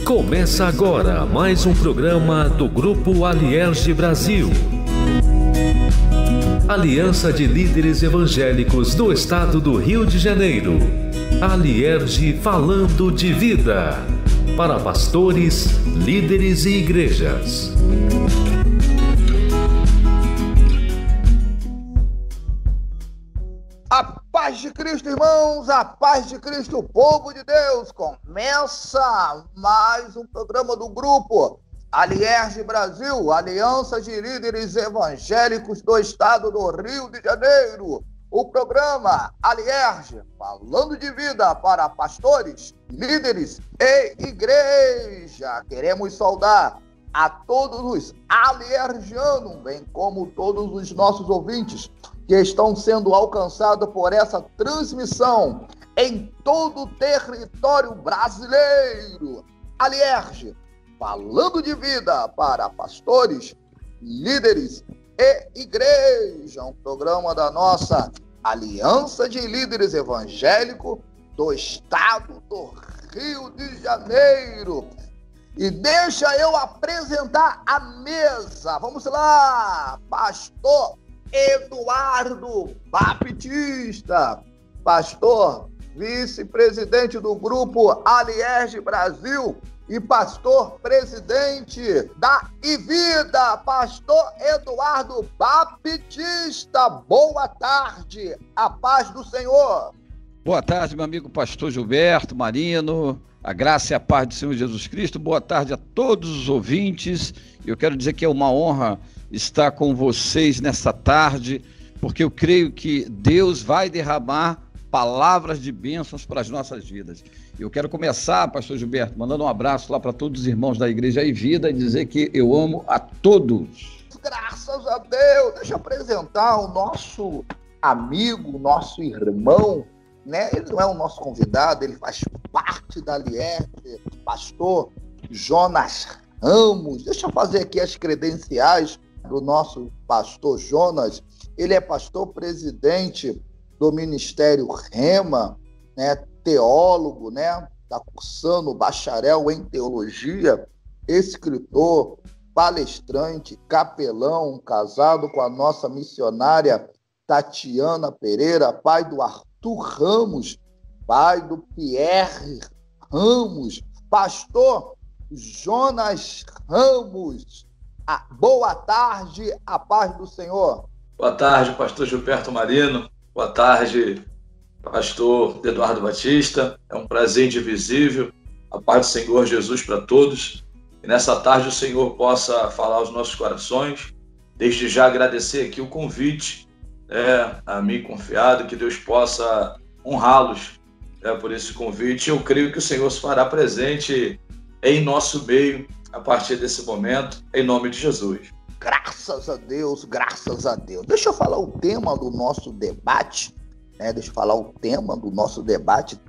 Começa agora mais um programa do Grupo Alierge Brasil. Aliança de Líderes Evangélicos do Estado do Rio de Janeiro. Alierge falando de vida. Para pastores, líderes e igrejas. A paz de Cristo, irmãos, a paz de Cristo, povo de Deus. Começa mais um programa do Grupo Alierge Brasil, Aliança de Líderes Evangélicos do Estado do Rio de Janeiro. O programa Alierge, falando de vida para pastores, líderes e igreja. Queremos saudar a todos os aliergianos, bem como todos os nossos ouvintes que estão sendo alcançados por essa transmissão em todo o território brasileiro. Alierge, falando de vida para pastores, líderes e igreja, um programa da nossa Aliança de Líderes Evangélicos do Estado do Rio de Janeiro. E deixa eu apresentar a mesa. Vamos lá, pastor Eduardo Baptista, pastor, vice-presidente do Grupo Alierge Brasil e pastor presidente da IVIDA, pastor Eduardo Baptista. Boa tarde, a paz do Senhor. Boa tarde, meu amigo pastor Gilberto Marino, a graça e a paz do Senhor Jesus Cristo. Boa tarde a todos os ouvintes. Eu quero dizer que é uma honra estar com vocês nessa tarde, porque eu creio que Deus vai derramar palavras de bênçãos para as nossas vidas. Eu quero começar, pastor Gilberto, mandando um abraço lá para todos os irmãos da Igreja e Vida e dizer que eu amo a todos. Graças a Deus. Deixa eu apresentar o nosso amigo, nosso irmão, né? Ele não é o nosso convidado, ele faz parte da Alierge, pastor Jonas Ramos. Deixa eu fazer aqui as credenciais do nosso pastor Jonas. Ele é pastor presidente do Ministério Rema, né, teólogo, né, está cursando bacharel em teologia, escritor, palestrante, capelão, casado com a nossa missionária Tatiana Pereira, pai do Arthur Ramos, pai do Pierre Ramos, pastor Jonas Ramos. Boa tarde, a paz do Senhor. Boa tarde, pastor Gilberto Marino. Boa tarde, pastor Eduardo Batista. É um prazer indivisível. A paz do Senhor Jesus para todos. E nessa tarde o Senhor possa falar aos nossos corações. Desde já agradecer aqui o convite a mim confiado, que Deus possa honrá-los por esse convite. Eu creio que o Senhor se fará presente em nosso meio a partir desse momento, em nome de Jesus. Graças a Deus, graças a Deus. Deixa eu falar o tema do nosso debate, né?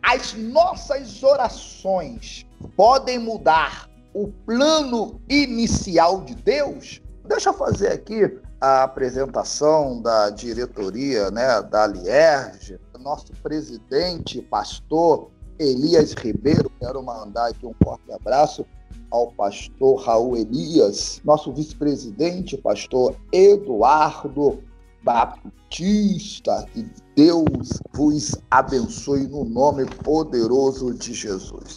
As nossas orações podem mudar o plano inicial de Deus? Deixa eu fazer aqui a apresentação da diretoria, né, da Alierge, nosso presidente, pastor Elias Ribeiro. Quero mandar aqui um forte abraço ao pastor Raul Elias, nosso vice-presidente, pastor Eduardo Baptista. Que Deus vos abençoe no nome poderoso de Jesus.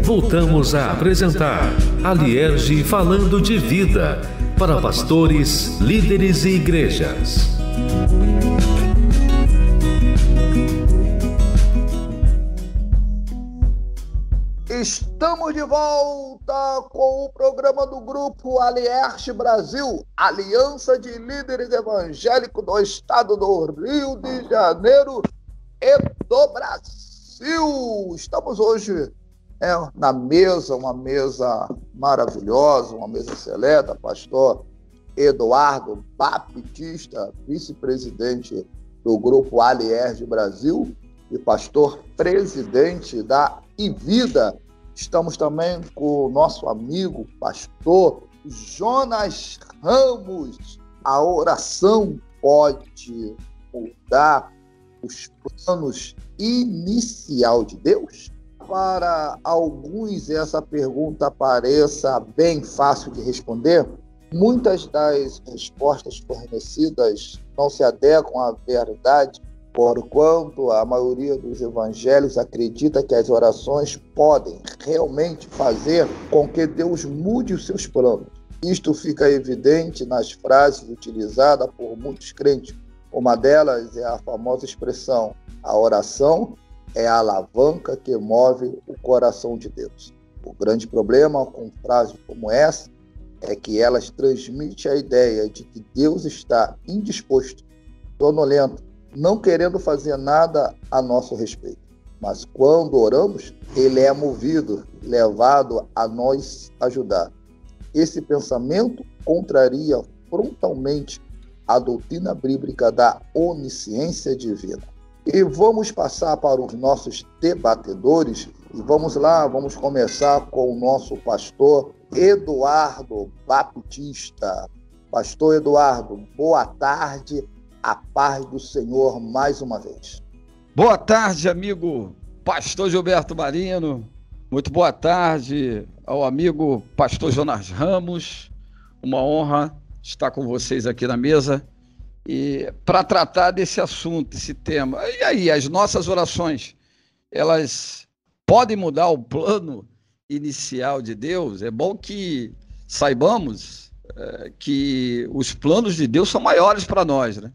Voltamos a apresentar Alierge falando de vida para pastores, líderes e igrejas. Estamos de volta com o programa do Grupo Alierge Brasil, Aliança de Líderes Evangélicos do Estado do Rio de Janeiro e do Brasil. Estamos hoje na mesa, uma mesa maravilhosa, uma mesa seleta, pastor Eduardo Baptista, vice-presidente do Grupo Alierge Brasil e pastor presidente da IVIDA. Estamos também com o nosso amigo, pastor Jonas Ramos. A oração pode mudar os planos inicial de Deus? para alguns essa pergunta pareça bem fácil de responder, muitas das respostas fornecidas não se adequam à verdade, porquanto a maioria dos evangelhos acredita que as orações podem realmente fazer com que Deus mude os seus planos. Isto fica evidente nas frases utilizadas por muitos crentes. Uma delas é a famosa expressão: a oração é a alavanca que move o coração de Deus. O grande problema com frases como essa é que elas transmitem a ideia de que Deus está indisposto, sonolento, não querendo fazer nada a nosso respeito. Mas quando oramos, Ele é movido, levado a nos ajudar. Esse pensamento contraria frontalmente a doutrina bíblica da onisciência divina. E vamos passar para os nossos debatedores, e vamos lá, vamos começar com o nosso pastor Eduardo Baptista. Pastor Eduardo, boa tarde, a paz do Senhor mais uma vez. Boa tarde, amigo pastor Gilberto Marino. Muito boa tarde ao amigo pastor Jonas Ramos. Uma honra estar com vocês aqui na mesa e para tratar desse assunto, esse tema. E aí, as nossas orações, elas podem mudar o plano inicial de Deus? É bom que saibamos que os planos de Deus são maiores para nós, né?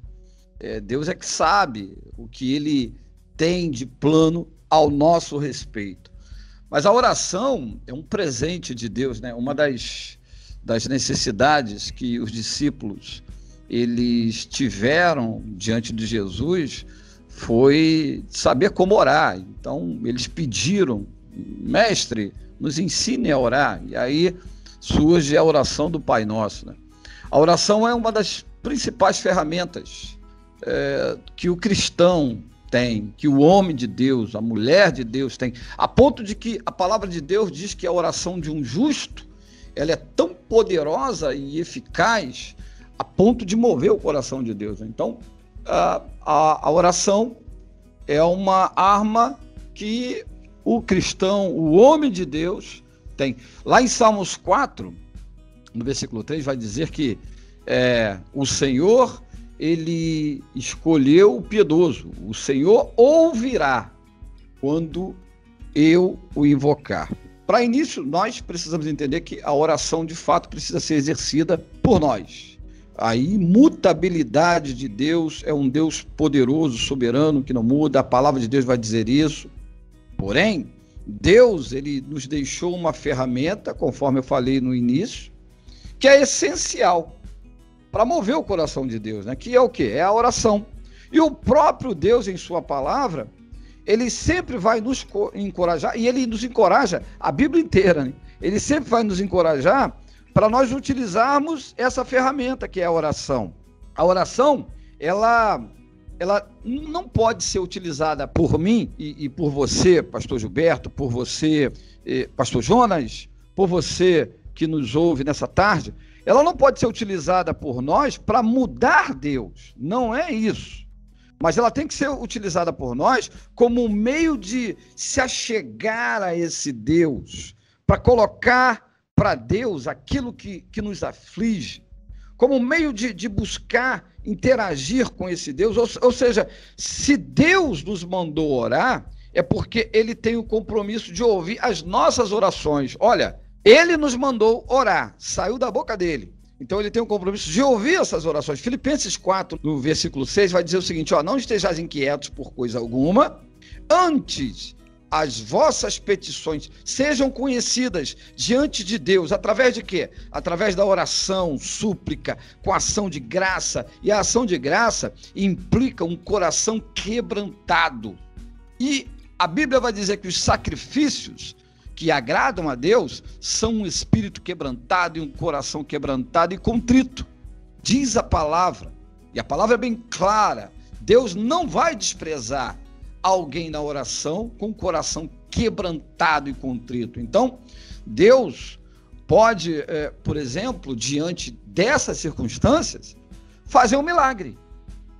Deus é que sabe o que Ele tem de plano ao nosso respeito. Mas a oração é um presente de Deus, né? Uma das necessidades que os discípulos eles tiveram diante de Jesus foi saber como orar. Então, eles pediram: mestre, nos ensine a orar. E aí surge a oração do Pai Nosso, né? A oração é uma das principais ferramentas que o cristão tem, que o homem de Deus, a mulher de Deus tem, a ponto de que a palavra de Deus diz que a oração de um justo, ela é tão poderosa e eficaz a ponto de mover o coração de Deus. Então, a oração é uma arma que o cristão, o homem de Deus, tem. Lá em Salmos 4, no versículo 3, vai dizer que o Senhor, Ele escolheu o piedoso. O Senhor ouvirá quando eu o invocar. Para início, nós precisamos entender que a oração, de fato, precisa ser exercida por nós. A imutabilidade de Deus é um Deus poderoso, soberano, que não muda. A palavra de Deus vai dizer isso. Porém, Deus, Ele nos deixou uma ferramenta, conforme eu falei no início, que é essencial para mover o coração de Deus, né? Que é o quê? É a oração. E o próprio Deus, em sua palavra, Ele sempre vai nos encorajar, e Ele nos encoraja a Bíblia inteira, né? Ele sempre vai nos encorajar para nós utilizarmos essa ferramenta que é a oração. A oração, ela não pode ser utilizada por mim e por você, pastor Gilberto, por você, pastor Jonas, por você que nos ouve nessa tarde. Ela não pode ser utilizada por nós para mudar Deus, não é isso. Mas ela tem que ser utilizada por nós como um meio de se achegar a esse Deus, para colocar para Deus aquilo que nos aflige, como um meio de buscar interagir com esse Deus. Ou seja, se Deus nos mandou orar, é porque Ele tem o compromisso de ouvir as nossas orações. Olha, Ele nos mandou orar, saiu da boca dele. Então Ele tem o compromisso de ouvir essas orações. Filipenses 4, no versículo 6, vai dizer o seguinte: não estejais inquietos por coisa alguma, antes as vossas petições sejam conhecidas diante de Deus. Através de quê? Através da oração, súplica, com ação de graça. E a ação de graça implica um coração quebrantado. E a Bíblia vai dizer que os sacrifícios que agradam a Deus são um espírito quebrantado e um coração quebrantado e contrito. Diz a palavra, e a palavra é bem clara: Deus não vai desprezar alguém na oração com o coração quebrantado e contrito. Então, Deus pode, por exemplo, diante dessas circunstâncias, fazer um milagre.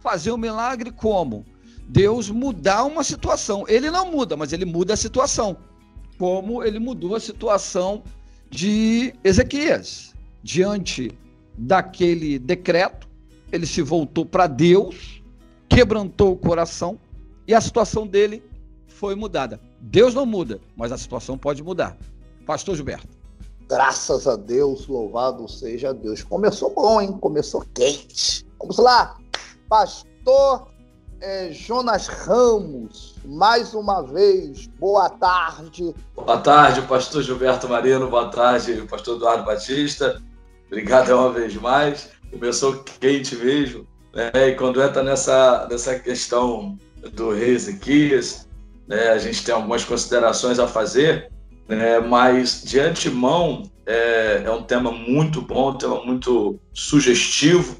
Fazer um milagre como? Deus mudar uma situação. Ele não muda, mas Ele muda a situação. como ele mudou a situação de Ezequias. Diante daquele decreto, ele se voltou para Deus, quebrantou o coração e a situação dele foi mudada. Deus não muda, mas a situação pode mudar. Pastor Gilberto. Graças a Deus, louvado seja Deus. Começou bom, hein? Começou quente. Vamos lá, pastor Jonas Ramos, mais uma vez, boa tarde. Boa tarde, pastor Gilberto Marino, boa tarde, pastor Eduardo Batista. Obrigado uma vez mais. Começou quente mesmo, né? E quando entra nessa questão do rei Ezequias, né, a gente tem algumas considerações a fazer, mas de antemão é um tema muito bom, um tema muito sugestivo,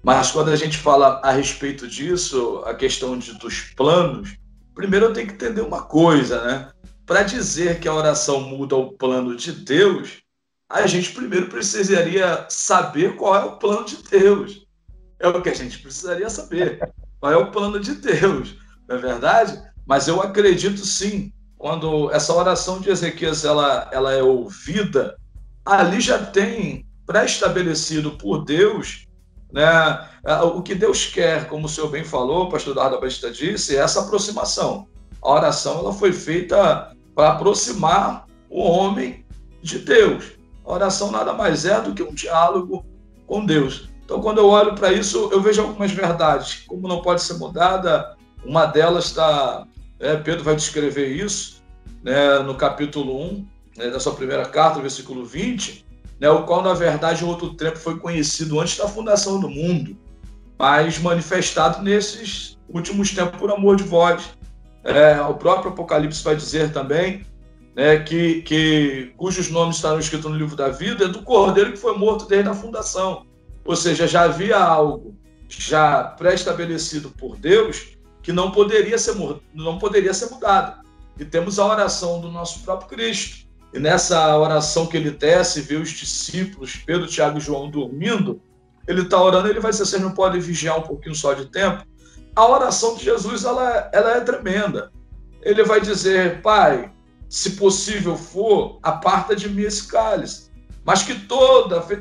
mas quando a gente fala a respeito disso, a questão dos planos, primeiro eu tenho que entender uma coisa, né? Para dizer que a oração muda o plano de Deus, a gente primeiro precisaria saber qual é o plano de Deus. É o que a gente precisaria saber, qual é o plano de Deus, não é verdade? Mas eu acredito sim, quando essa oração de Ezequias ela é ouvida, ali já tem pré-estabelecido por Deus, né, o que Deus quer, como o senhor bem falou, o pastor Eduardo Batista disse, é essa aproximação. A oração ela foi feita para aproximar o homem de Deus. A oração nada mais é do que um diálogo com Deus. Então, quando eu olho para isso, eu vejo algumas verdades, como não pode ser mudada. Uma delas está, Pedro vai descrever isso, né, no capítulo 1, da sua primeira carta, versículo 20, né, o qual, na verdade, em outro tempo foi conhecido antes da fundação do mundo, mas manifestado nesses últimos tempos por amor de vós. O próprio Apocalipse vai dizer também, né, cujos nomes estarão escritos no livro da vida, é do Cordeiro que foi morto desde a fundação. Ou seja, já havia algo já pré-estabelecido por Deus que não poderia ser mudado. E temos a oração do nosso próprio Cristo. E nessa oração que ele tece, vê os discípulos, Pedro, Tiago e João dormindo, ele está orando, ele vai dizer, vocês não podem vigiar um pouquinho só de tempo? A oração de Jesus, ela é tremenda. Ele vai dizer, Pai, se possível for, aparta de mim esse cálice, mas que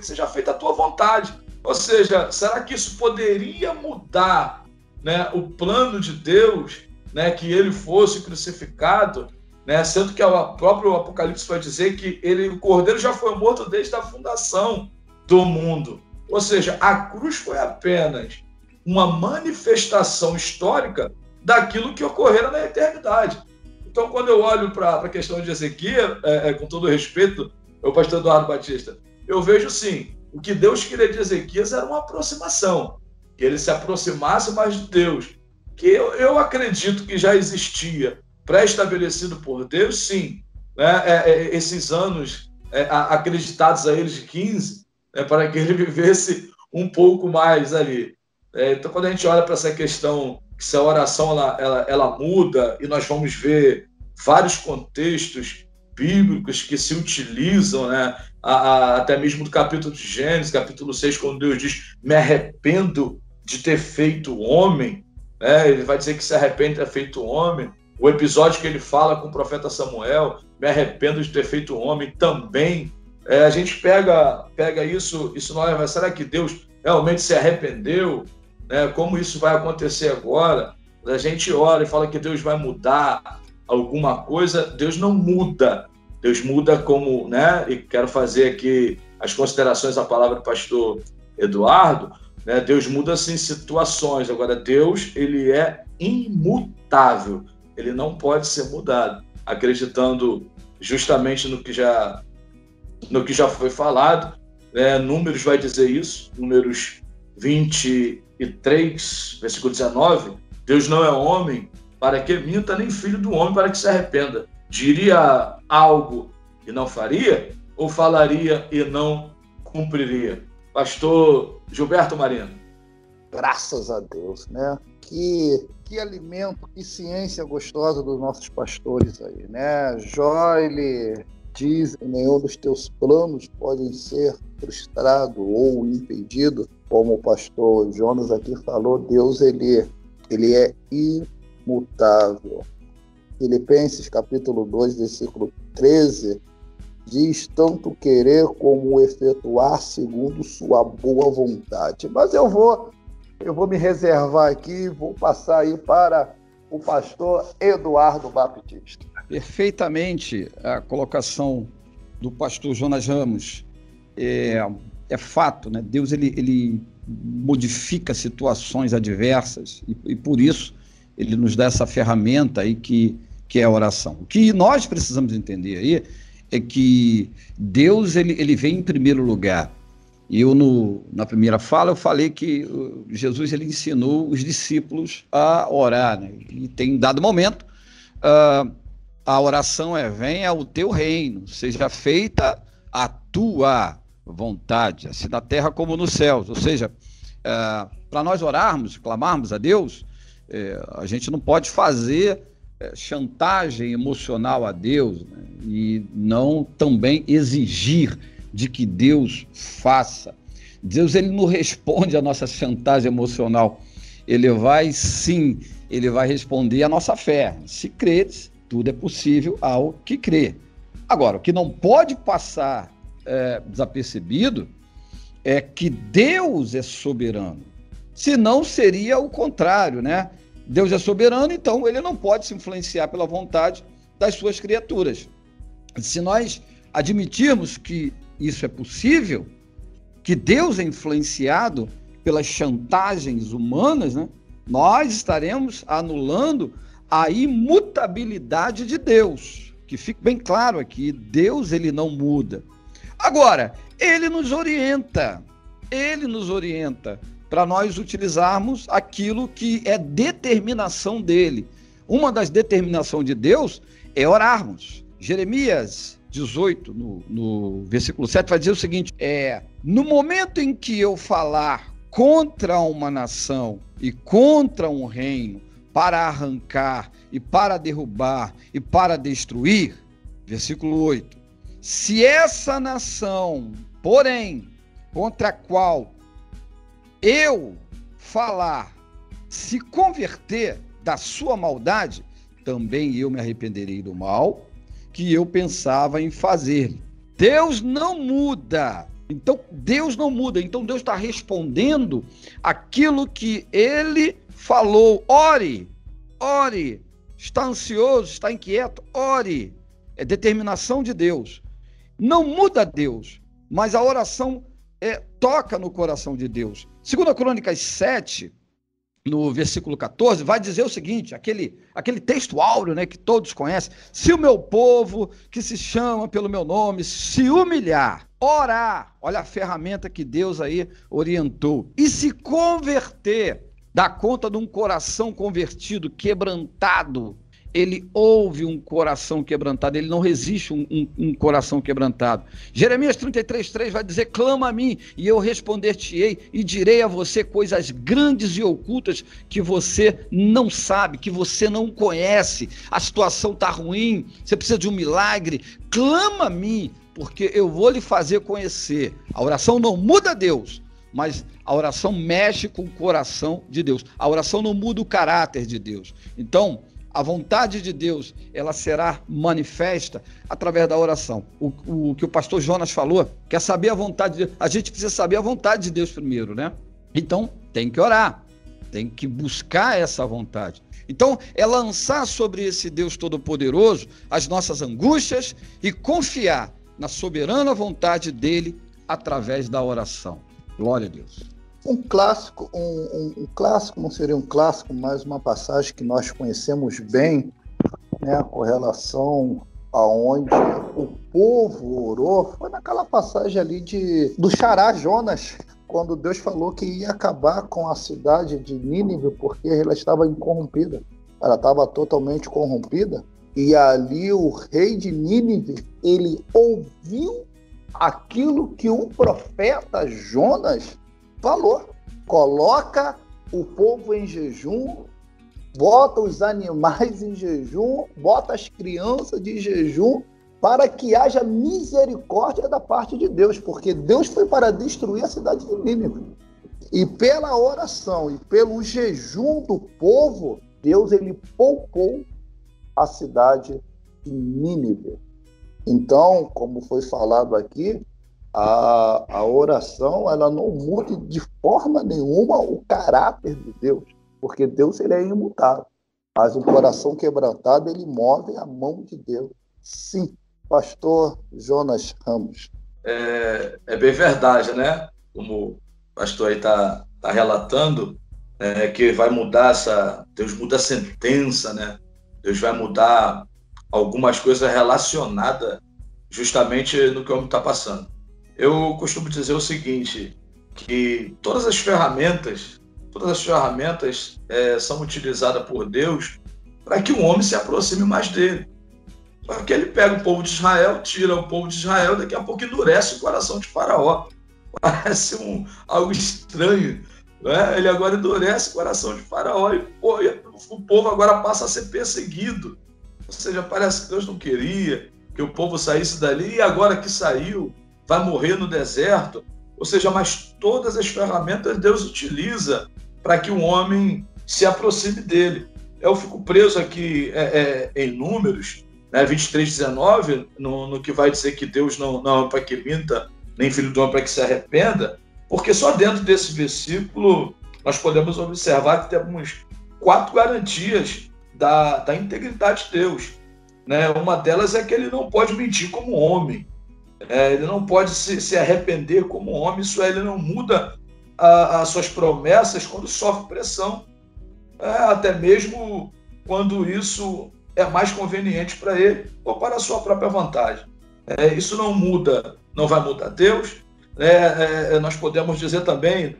seja feita a tua vontade. Ou seja, será que isso poderia mudar, né, o plano de Deus, né, que ele fosse crucificado, né, sendo que o próprio Apocalipse vai dizer que o Cordeiro já foi morto desde a fundação do mundo. Ou seja, a cruz foi apenas uma manifestação histórica daquilo que ocorrera na eternidade. Então, quando eu olho para a questão de Ezequias, com todo respeito, o pastor Eduardo Batista, eu vejo sim, o que Deus queria de Ezequias era uma aproximação, que ele se aproximasse mais de Deus, que eu acredito que já existia, pré-estabelecido por Deus, sim, né? Esses anos acreditados a eles de 15, né, para que ele vivesse um pouco mais ali. Então, quando a gente olha para essa questão, que se a oração ela muda, e nós vamos ver vários contextos bíblicos que se utilizam, né, até mesmo do capítulo de Gênesis, capítulo 6, quando Deus diz, me arrependo de ter feito homem, né, ele vai dizer que se arrepende de ter feito homem. O episódio que ele fala com o profeta Samuel, me arrependo de ter feito homem também. A gente pega isso não é, será que Deus realmente se arrependeu? Como isso vai acontecer agora? A gente ora e fala que Deus vai mudar alguma coisa, Deus não muda. Deus muda como, né? E quero fazer aqui as considerações da palavra do pastor Eduardo, né? Deus muda assim situações. Agora, Deus, ele é imutável. Ele não pode ser mudado. Acreditando justamente no que já foi falado, Números vai dizer isso, Números 23, versículo 19, Deus não é homem para que minta, nem filho do homem para que se arrependa. Diria algo e não faria, ou falaria e não cumpriria? Pastor Gilberto Marino. Graças a Deus, né? Que alimento, que ciência gostosa dos nossos pastores aí, né? Jó, ele diz, nenhum dos teus planos podem ser frustrado ou impedido, como o pastor Jonas aqui falou, Deus, ele é imutável. Filipenses capítulo 2, versículo 13, diz tanto querer como efetuar segundo sua boa vontade. Mas eu vou me reservar aqui, vou passar aí para o pastor Eduardo Baptista. Perfeitamente a colocação do pastor Jonas Ramos. É fato, né? Deus ele modifica situações adversas e por isso ele nos dá essa ferramenta aí que é a oração. O que nós precisamos entender aí é que Deus ele vem em primeiro lugar. E eu, na primeira fala, eu falei que Jesus ele ensinou os discípulos a orar, né? E tem dado momento, a oração venha o teu reino, seja feita a tua vontade, assim na terra como nos céus. Ou seja, para nós orarmos, clamarmos a Deus, a gente não pode fazer chantagem emocional a Deus, né? E não também exigir de que Deus faça. Deus ele não responde à nossa chantagem emocional. Ele vai responder à nossa fé. Se creres, tudo é possível ao que crê. Agora, o que não pode passar desapercebido é que Deus é soberano. Senão seria o contrário, né? Deus é soberano, então ele não pode se influenciar pela vontade das suas criaturas. Se nós admitirmos que isso é possível, que Deus é influenciado pelas chantagens humanas, né, nós estaremos anulando a imutabilidade de Deus. Que fique bem claro aqui, Deus ele não muda. Agora, ele nos orienta para nós utilizarmos aquilo que é determinação dele. Uma das determinações de Deus é orarmos. Jeremias 18, no versículo 7, vai dizer o seguinte: no momento em que eu falar contra uma nação e contra um reino, para arrancar e para derrubar e para destruir, versículo 8, se essa nação, porém, contra a qual eu falar, se converter da sua maldade, também eu me arrependerei do mal que eu pensava em fazer. Deus não muda. Então Deus está respondendo aquilo que ele falou. Ore. Está ansioso, está inquieto, ore. É determinação de Deus. Não muda Deus, mas a oração toca no coração de Deus. 2 Crônicas 7, no versículo 14, vai dizer o seguinte, aquele texto áureo, né, que todos conhecem: se o meu povo, que se chama pelo meu nome, se humilhar, orar, olha a ferramenta que Deus aí orientou, e se converter, dá conta de um coração convertido, quebrantado. Ele ouve um coração quebrantado, ele não resiste um coração quebrantado. Jeremias 33:3 vai dizer: clama a mim e eu responder-te-ei e direi a você coisas grandes e ocultas que você não sabe, que você não conhece. A situação está ruim, você precisa de um milagre, clama a mim, porque eu vou lhe fazer conhecer. A oração não muda Deus, mas a oração mexe com o coração de Deus. A oração não muda o caráter de Deus. Então, a vontade de Deus, ela será manifesta através da oração. O que o pastor Jonas falou, quer saber a vontade de Deus. A gente precisa saber a vontade de Deus primeiro, né? Então, tem que orar, tem que buscar essa vontade. Então, é lançar sobre esse Deus Todo-Poderoso as nossas angústias e confiar na soberana vontade dele através da oração. Glória a Deus. Um clássico, não seria um clássico, mas uma passagem que nós conhecemos bem, né, com relação aonde o povo orou, foi naquela passagem ali do xará Jonas, quando Deus falou que ia acabar com a cidade de Nínive, porque ela estava corrompida, ela estava totalmente corrompida, e ali o rei de Nínive, ele ouviu aquilo que o profeta Jonas falou: coloca o povo em jejum, bota os animais em jejum, bota as crianças de jejum, para que haja misericórdia da parte de Deus, porque Deus foi para destruir a cidade de Nínive. E pela oração e pelo jejum do povo, Deus ele poupou a cidade de Nínive. Então, como foi falado aqui, a oração ela não muda de forma nenhuma o caráter de Deus, porque Deus ele é imutável. Mas um coração quebrantado, ele move a mão de Deus. Sim, pastor Jonas Ramos. É bem verdade, né? Como o pastor aí está relatando, que vai mudar Deus muda a sentença, né? Deus vai mudar algumas coisas relacionadas justamente no que o homem está passando. Eu costumo dizer o seguinte, que todas as ferramentas são utilizadas por Deus para que o homem se aproxime mais dele. Só que ele pega o povo de Israel, tira o povo de Israel, daqui a pouco endurece o coração de Faraó. Parece algo estranho, né? Ele agora endurece o coração de Faraó e o povo agora passa a ser perseguido. Ou seja, parece que Deus não queria que o povo saísse dali e agora que saiu, vai morrer no deserto. Ou seja, mas todas as ferramentas Deus utiliza para que o homem se aproxime dele. Eu fico preso aqui em Números, né, 23:19, no que vai dizer que Deus não é para que minta, nem filho do homem para que se arrependa, porque só dentro desse versículo nós podemos observar que temos 4 garantias da integridade de Deus. Né? Uma delas é que ele não pode mentir como homem, ele não pode se arrepender como homem, isso ele não muda as suas promessas quando sofre pressão, até mesmo quando isso é mais conveniente para ele ou para a sua própria vantagem. Isso não muda, não vai mudar Deus. Nós podemos dizer também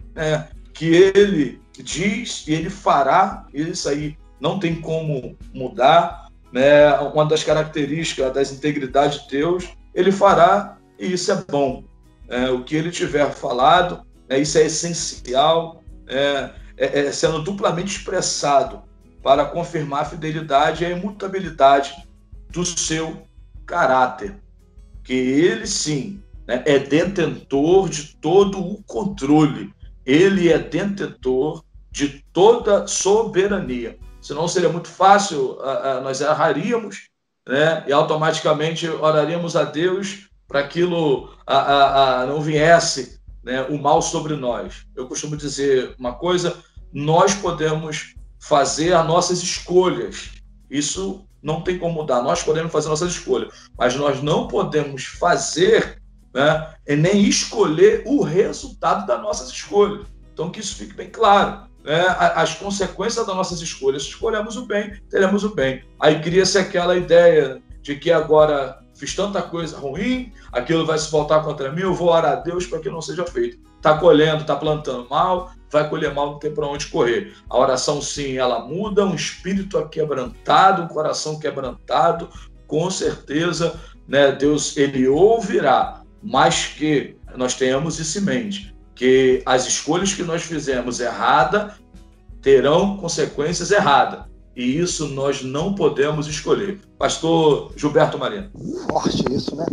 que ele diz e ele fará, isso aí não tem como mudar. Uma das características das integridades de Deus, ele fará e isso é bom. O que ele tiver falado, isso é essencial, sendo duplamente expressado para confirmar a fidelidade e a imutabilidade do seu caráter, que ele sim é detentor de todo o controle, ele é detentor de toda soberania. Senão seria muito fácil, nós erraríamos, né? E automaticamente oraríamos a Deus para aquilo não viesse, né, o mal sobre nós. Eu costumo dizer uma coisa, nós podemos fazer as nossas escolhas, isso não tem como mudar, nós podemos fazer nossas escolhas, mas nós não podemos fazer, né, e nem escolher o resultado das nossas escolhas. Então que isso fique bem claro. As consequências das nossas escolhas, se escolhemos o bem, teremos o bem. Aí cria-se aquela ideia de que agora fiz tanta coisa ruim, aquilo vai se voltar contra mim, eu vou orar a Deus para que não seja feito. Está colhendo, está plantando mal, vai colher mal, não tem para onde correr. A oração sim, ela muda, um espírito quebrantado, um coração quebrantado, com certeza, né, Deus ele ouvirá, mas que nós tenhamos isso em mente, que as escolhas que nós fizemos errada terão consequências erradas. E isso nós não podemos escolher. Pastor Gilberto Marino. Forte isso, né?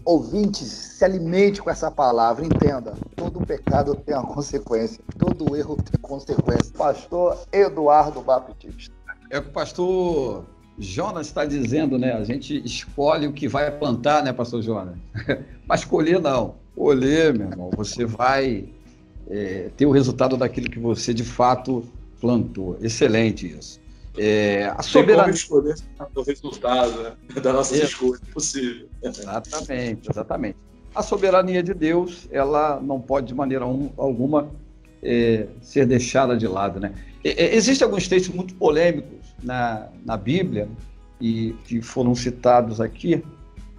Ouvintes, se alimente com essa palavra, entenda. Todo pecado tem uma consequência, todo erro tem consequência. Pastor Eduardo Baptista. É o que o pastor Jonas está dizendo, né? A gente escolhe o que vai plantar, né, pastor Jonas? Mas colher não. Colher, meu irmão, você vai ter o resultado daquilo que você de fato plantou. Excelente isso. A soberania... Tem como escolher o resultado, né, da nossa escolha, possível. Exatamente. A soberania de Deus, ela não pode de maneira alguma ser deixada de lado, né? Existem alguns textos muito polêmicos na Bíblia e que foram citados aqui.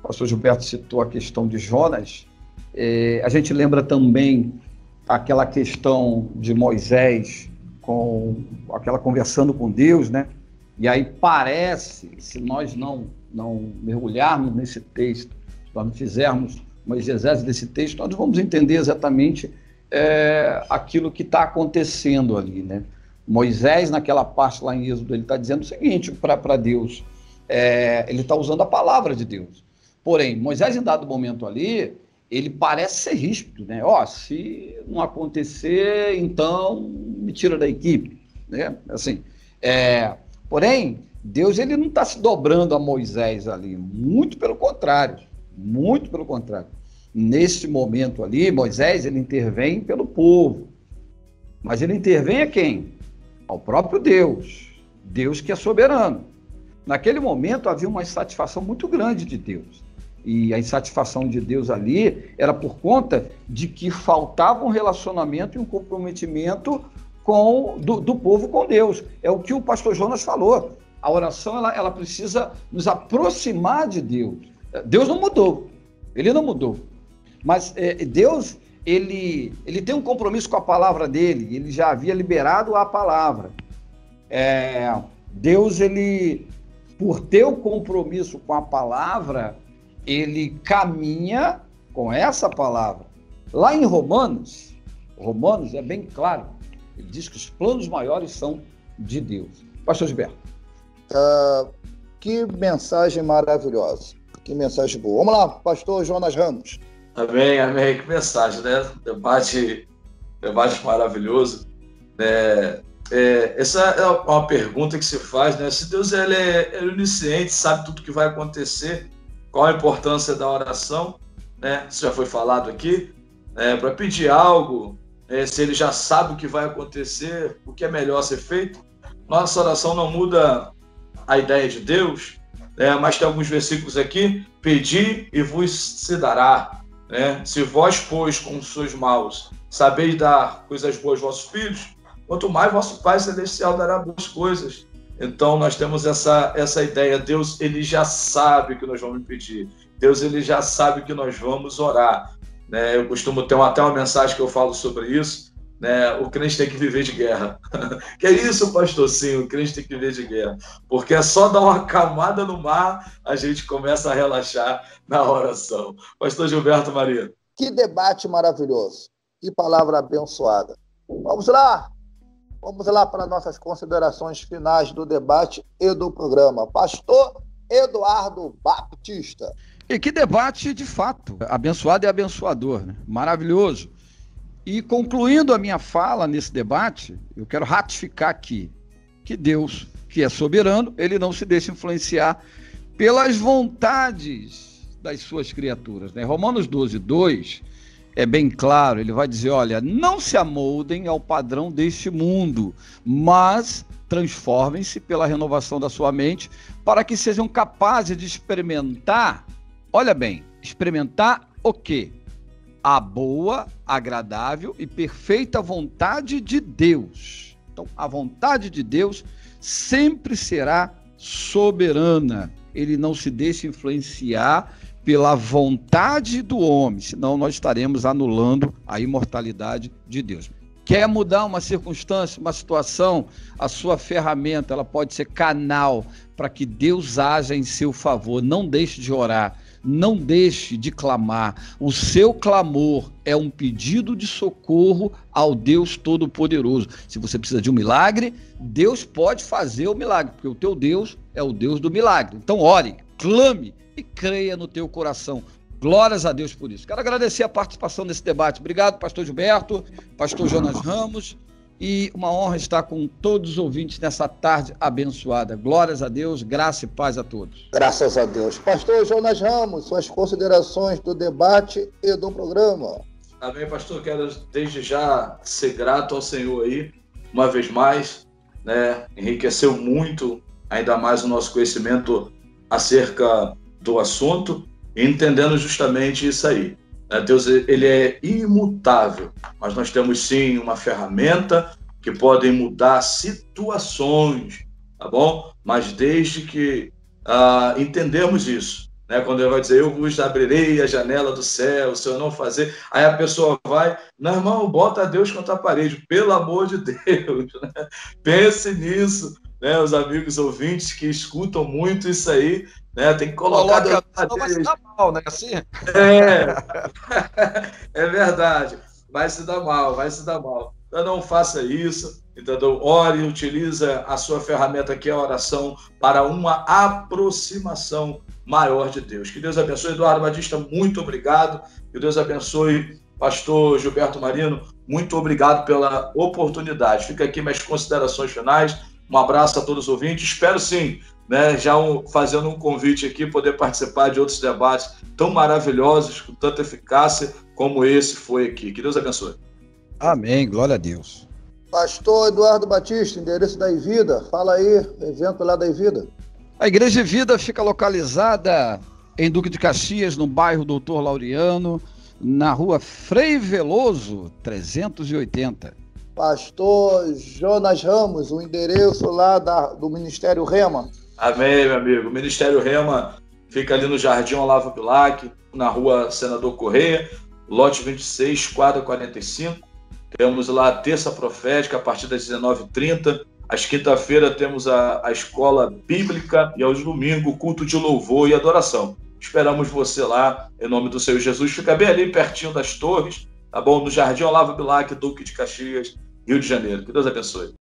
O pastor Gilberto citou a questão de Jonas. A gente lembra também aquela questão de Moisés aquela conversando com Deus, né? E aí parece, se nós não mergulharmos nesse texto, se nós não fizermos uma exegese desse texto, nós vamos entender exatamente aquilo que está acontecendo ali, né? Moisés, naquela parte lá em Êxodo, ele está dizendo o seguinte para Deus, ele está usando a palavra de Deus. Porém, Moisés, em dado momento ali, ele parece ser ríspido, né? Se não acontecer, então me tira da equipe, né? Assim, porém, Deus ele não está se dobrando a Moisés ali, muito pelo contrário, muito pelo contrário. Nesse momento ali, Moisés ele intervém pelo povo, mas ele intervém a quem? Ao próprio Deus, Deus que é soberano. Naquele momento havia uma insatisfação muito grande de Deus, e a insatisfação de Deus ali era por conta de que faltava um relacionamento e um comprometimento do povo com Deus. É o que o pastor Jonas falou. A oração ela precisa nos aproximar de Deus. Deus não mudou, ele não mudou. Mas Deus, ele tem um compromisso com a palavra dele, ele já havia liberado a palavra. Deus, ele, por ter o compromisso com a palavra, ele caminha com essa palavra. Lá em Romanos é bem claro, ele diz que os planos maiores são de Deus. Pastor Gilberto. Que mensagem maravilhosa, que mensagem boa. Vamos lá, pastor Jonas Ramos. Amém, amém. Que mensagem, né? Debate maravilhoso. Essa é uma pergunta que se faz, né? Se Deus ele é onisciente, sabe tudo que vai acontecer, qual a importância da oração, né? Isso já foi falado aqui. Para pedir algo, se ele já sabe o que vai acontecer, o que é melhor ser feito. Nossa oração não muda a ideia de Deus, mas tem alguns versículos aqui: pedi e vos se dará, né? Se vós, pois, com sois maus, sabeis dar coisas boas aos vossos filhos, quanto mais vosso Pai Celestial dará boas coisas. Então nós temos essa ideia. Deus ele já sabe o que nós vamos pedir, Deus ele já sabe o que nós vamos orar, né? Eu costumo ter até uma mensagem que eu falo sobre isso, né? O crente tem que viver de guerra. Que é isso, pastor? Sim, o crente tem que viver de guerra, porque é só dar uma acalmada no mar, a gente começa a relaxar na oração. Pastor Gilberto Maria. Que debate maravilhoso, que palavra abençoada. Vamos lá para nossas considerações finais do debate e do programa. Pastor Eduardo Baptista. E que debate, de fato, abençoado e abençoador, né? Maravilhoso. E concluindo a minha fala nesse debate, eu quero ratificar aqui que Deus, que é soberano, ele não se deixa influenciar pelas vontades das suas criaturas, né? Romanos 12:2 é bem claro, ele vai dizer, olha, não se amoldem ao padrão deste mundo, mas transformem-se pela renovação da sua mente, para que sejam capazes de experimentar, olha bem, experimentar o quê? A boa, agradável e perfeita vontade de Deus. Então, a vontade de Deus sempre será soberana. Ele não se deixa influenciar pela vontade do homem, senão nós estaremos anulando a imortalidade de Deus. Quer mudar uma circunstância, uma situação, a sua ferramenta, ela pode ser canal para que Deus haja em seu favor. Não deixe de orar, não deixe de clamar. O seu clamor é um pedido de socorro ao Deus Todo-Poderoso. Se você precisa de um milagre, Deus pode fazer o milagre, porque o teu Deus é o Deus do milagre. Então ore, clame e creia no teu coração. Glórias a Deus por isso. Quero agradecer a participação nesse debate. Obrigado, pastor Gilberto, pastor Jonas Ramos, e uma honra estar com todos os ouvintes nessa tarde abençoada. Glórias a Deus, graça e paz a todos. Graças a Deus. Pastor Jonas Ramos, suas considerações do debate e do programa. Amém, pastor. Quero desde já ser grato ao Senhor aí, uma vez mais, né? Enriqueceu muito, ainda mais o nosso conhecimento acerca do assunto, entendendo justamente isso aí. Deus, ele é imutável, mas nós temos sim uma ferramenta que pode mudar situações, tá bom? Mas desde que entendemos isso, né? Quando ele vai dizer, eu vos abrirei a janela do céu, se eu não fazer, aí a pessoa vai, não, irmão, bota Deus contra a parede, pelo amor de Deus, né? Pense nisso, né? Os amigos ouvintes que escutam muito isso aí, né? Tem que colocar Deus na vai se dar mal, né? Assim? É verdade, vai se dar mal. Então não faça isso, entendeu? Ore, utiliza a sua ferramenta que é a oração para uma aproximação maior de Deus. Que Deus abençoe. Eduardo Batista, muito obrigado. Que Deus abençoe. Pastor Gilberto Marino, muito obrigado pela oportunidade. Fica aqui minhas considerações finais. Um abraço a todos os ouvintes. Espero sim né, já fazendo um convite aqui, poder participar de outros debates tão maravilhosos, com tanta eficácia, como esse foi aqui. Que Deus abençoe. Amém, glória a Deus. Pastor Eduardo Batista, endereço da Ivida. Fala aí, evento lá da Ivida. A Igreja Vida fica localizada em Duque de Caxias, no bairro Doutor Laureano, na rua Frei Veloso, 380. Pastor Jonas Ramos, o endereço lá do Ministério Rema. Amém, meu amigo. O Ministério Rema fica ali no Jardim Olavo Bilac, na rua Senador Correia, lote 26, quadra 45. Temos lá a terça profética a partir das 19h30. Às quinta-feira temos a escola bíblica e aos domingos o culto de louvor e adoração. Esperamos você lá, em nome do Senhor Jesus. Fica bem ali pertinho das torres, tá bom? No Jardim Olavo Bilac, Duque de Caxias, Rio de Janeiro. Que Deus abençoe.